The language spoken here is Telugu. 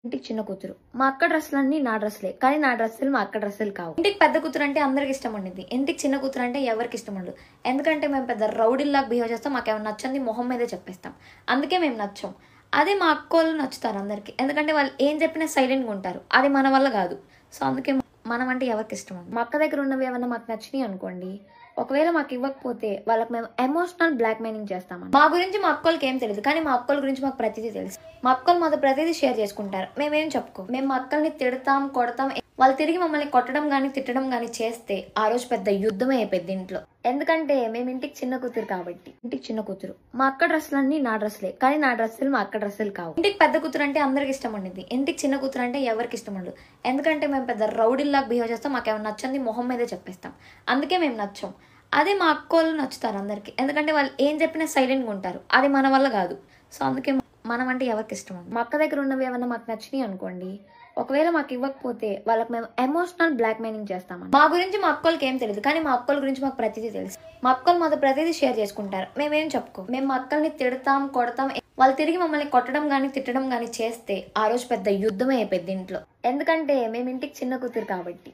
ఇంటికి చిన్న కూతురు. మా అక్క డ్రెస్సులన్నీ నా డ్రెస్సులే. కానీ నా డ్రెస్సులు మా అక్క డ్రెస్సులు కావు. ఇంటికి పెద్ద కూతురు అంటే అందరికి ఇష్టం ఉండిద్ది. ఇంటికి చిన్న కూతురు అంటే ఎవరికి ఇష్టం ఉండదు. ఎందుకంటే మేము పెద్ద రౌడీల్లాగా బిహేవ్ చేస్తాం. మాకేమైనా నచ్చంది మొహం మీదే చెప్పేస్తాం. అందుకే మేము నచ్చం. అదే మా అక్కోళ్ళు నచ్చుతారు అందరికి. ఎందుకంటే వాళ్ళు ఏం చెప్పినా సైలెంట్గా ఉంటారు. అది మన వల్ల కాదు. సో అందుకే మనం అంటే ఎవరికి ఇష్టం ఉండదు. మా అక్క దగ్గర ఉన్నవి ఏమన్నా మాకు నచ్చినాయి అనుకోండి, ఒకవేళ మాకు ఇవ్వకపోతే వాళ్ళకి మేము ఎమోషనల్ బ్లాక్ మెయిలింగ్ చేస్తామని. మా గురించి మా అక్కలకి ఏం తెలియదు, కానీ మా అక్కల గురించి మాకు ప్రతిదీ తెలుసు. మా అక్కలు మాతో ప్రతిదీ షేర్ చేసుకుంటారు. మేమేం చెప్పుకో. మేము మా అక్కల్ని తిడతాం, కొడతాం. వాళ్ళు తిరిగి మమ్మల్ని కొట్టడం కానీ తిట్టడం కానీ చేస్తే ఆ రోజు పెద్ద యుద్ధమే అయిపోయింది ఇంట్లో. ఎందుకంటే మేము ఇంటికి చిన్న కూతురు కాబట్టి. ఇంటికి చిన్న కూతురు. మా అక్క డ్రెస్సులన్నీ నా డ్రెస్సులే. కానీ నా డ్రెస్సులు మా అక్క డ్రెస్సులు కావు. ఇంటికి పెద్ద కూతురు అంటే అందరికి ఇష్టం ఉండిద్ది. ఇంటికి చిన్న కూతురు అంటే ఎవరికి ఇష్టం ఉండదు. ఎందుకంటే మేము పెద్ద రౌడీల్లాగా బిహేవ్ చేస్తాం. మాకేమైనా నచ్చంది మొహం మీదే చెప్పేస్తాం. అందుకే మేము నచ్చం. అదే మా అక్కోళ్ళు నచ్చుతారు అందరికి. ఎందుకంటే వాళ్ళు ఏం చెప్పినా సైలెంట్గా ఉంటారు. అది మన వల్ల కాదు. సో అందుకే మనం అంటే ఎవరికి ఇష్టం ఉండదు. మా అక్క దగ్గర ఉన్నవి ఏమన్నా మాకు నచ్చినాయి అనుకోండి, ఒకవేళ మాకు ఇవ్వకపోతే వాళ్ళకి మేము ఎమోషనల్ బ్లాక్ మెయిలింగ్ చేస్తామని. మా గురించి మా అక్కలకి ఏం తెలియదు, కానీ మా అక్కల గురించి మాకు ప్రతిదీ తెలుసు. మా అక్కలు మాతో ప్రతిదీ షేర్ చేసుకుంటారు. మేమేం చెప్పుకో. మేము మా అక్కల్ని తిడతాం, కొడతాం. వాళ్ళు తిరిగి మమ్మల్ని కొట్టడం కానీ తిట్టడం కానీ చేస్తే ఆ రోజు పెద్ద యుద్ధమే అయిపోయింది ఇంట్లో. ఎందుకంటే మేము ఇంటికి చిన్న కూతురు కాబట్టి.